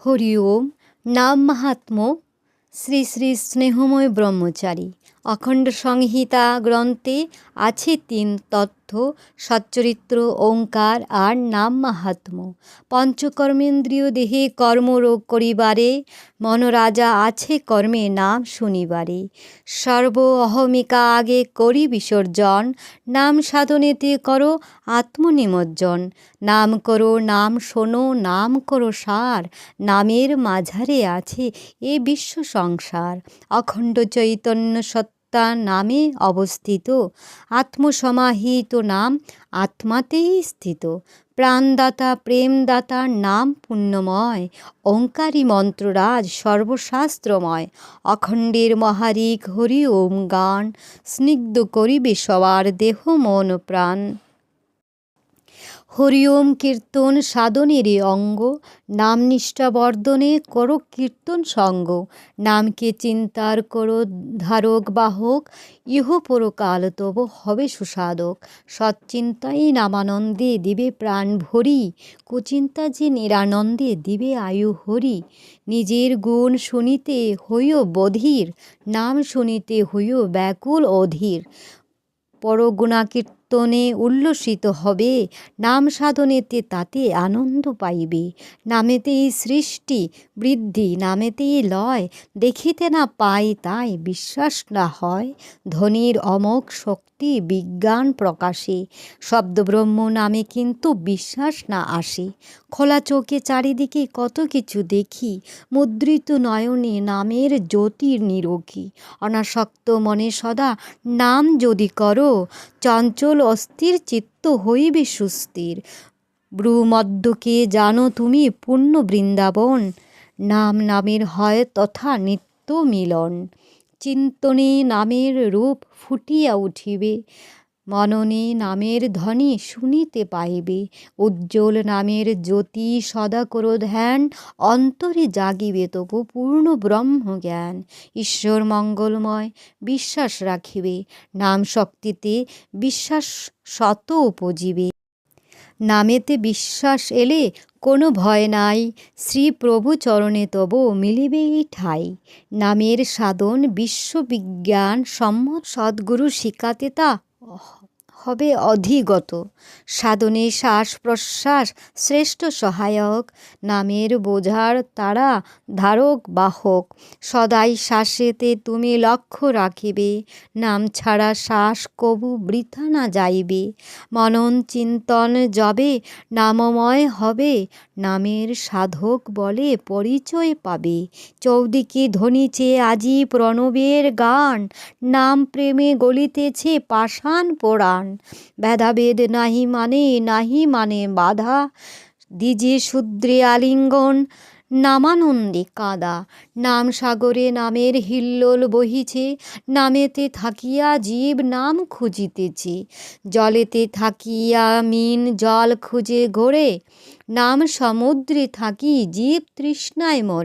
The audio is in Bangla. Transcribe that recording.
হরি ওম। নাম মাহাত্ম্য। শ্রী শ্রী স্নেহময় ব্রহ্মচারী অখণ্ড সংহিতা গ্রন্থে আছে 3 তথ্য: সচ্চরিত্র, ওঙ্কার আর নাম মাহাত্ম্য। পঞ্চকর্মেন্দ্রিয় দেহে কর্মরোগ করিবারে, মনরাজা আছে কর্মে নাম শুনিবারে। সর্ব অহমিকা আগে করি বিসর্জন, নাম সাধনেতে করো আত্মনিমজ্জন। নাম করো, নাম শোনো, নাম করো সার, নামের মাঝারে আছে এ বিশ্ব সংসার। অখণ্ড চৈতন্য সত্তা নামে অবস্থিত, আত্মসমাহিত নাম আত্মাতেই স্থিত। প্রাণদাতা প্রেমদাতা নাম পুণ্যময়, ওঙ্কারী মন্ত্ররাজ সর্বশাস্ত্রময়। অখণ্ডের মহারিক হরি ওম গান, স্নিগ্ধ করিবে সবার দেহ মন প্রাণ। হরি ওম কীর্তন সাধনেরই অঙ্গ, নাম নিষ্ঠা বর্ধনে করো কীর্তন সঙ্গ। নামকে চিন্তার করো ধারক বাহক, ইহ পরকাল তব হবে সুসাধক। সচ্চিন্তাই নামানন্দে দিবে প্রাণ ভরি, কুচিন্তা যে নিরানন্দে দিবে আয়ু হরি। নিজের গুণ শুনিতে হইও বধির, নাম শুনিতে হইও ব্যাকুল অধীর। পরগুণাকীর্তনে উল্লসিত হবে, নাম সাধনেতে তাতে আনন্দ পাইবে। নামেতেই সৃষ্টি বৃদ্ধি, নামেতেই লয়, দেখিতে না পাই তাই বিশ্বাস না হয়। ধ্বনির অমোঘ শক্তি বিজ্ঞান প্রকাশে, শব্দব্রহ্ম নামে কিন্তু বিশ্বাস না আসে। খোলা চোখে চারিদিকে কত কিছু দেখি, মুদ্রিত নয়নে নামের জ্যোতির নিরখি। অনাসক্ত মনে সদা নাম যদি করো, চঞ্চল অস্থির চিত্ত হইবে সুস্থির। ব্রুমধ্যকে জানো তুমি পূর্ণ বৃন্দাবন, নাম নামের হয় তথা নিত্য মিলন। চিন্তনে নামের রূপ ফুটিয়া উঠিবে, মননে নামের ধ্বনি শুনিতে পাইবে। উজ্জ্বল নামের জ্যোতি সদা করো ধ্যান, অন্তরে জাগিবে তবু পূর্ণ ব্রহ্মজ্ঞান। ঈশ্বর মঙ্গলময় বিশ্বাস রাখিবে, নাম শক্তিতে বিশ্বাস শত উপজিবে। নামেতে বিশ্বাস এলে কোনো ভয় নাই, শ্রী প্রভু চরণে তব মিলিবে এই ঠাই। নামের সাধন বিশ্ববিজ্ঞান সম্মত, সদ্গুরু শিখাতে তা হবে অধিগত। সাধনে শ্বাস প্রশ্বাস শ্রেষ্ঠ সহায়ক, নামের বোঝার তারা ধারক বাহক। সদাই শ্বাসেতে তুমি লক্ষ্য রাখিবে, নাম ছাড়া শ্বাস কবু বৃথা না যাইবে। মনন চিন্তন যবে নামময় হবে, নামের সাধক বলে পরিচয় পাবে। চৌদিকে ধ্বনিছে আজি প্রণবের গান, নাম প্রেমে গলিতেছে পাষাণ পোড়ান। ভেদাভেদ নাহি মানে বাধা, দ্বিজে শূদ্রে আলিঙ্গন নামানন্দে কাদা। নাম সাগরে নামের হিল্লোল বহিছে, নামেতে থাকিয়া জীব নাম খুঁজিতেছে। জলেতে থাকিয়া মিন জল খুঁজে ঘোরে, নাম সমুদ্রে থাকি জীব তৃষ্ণায় মরে।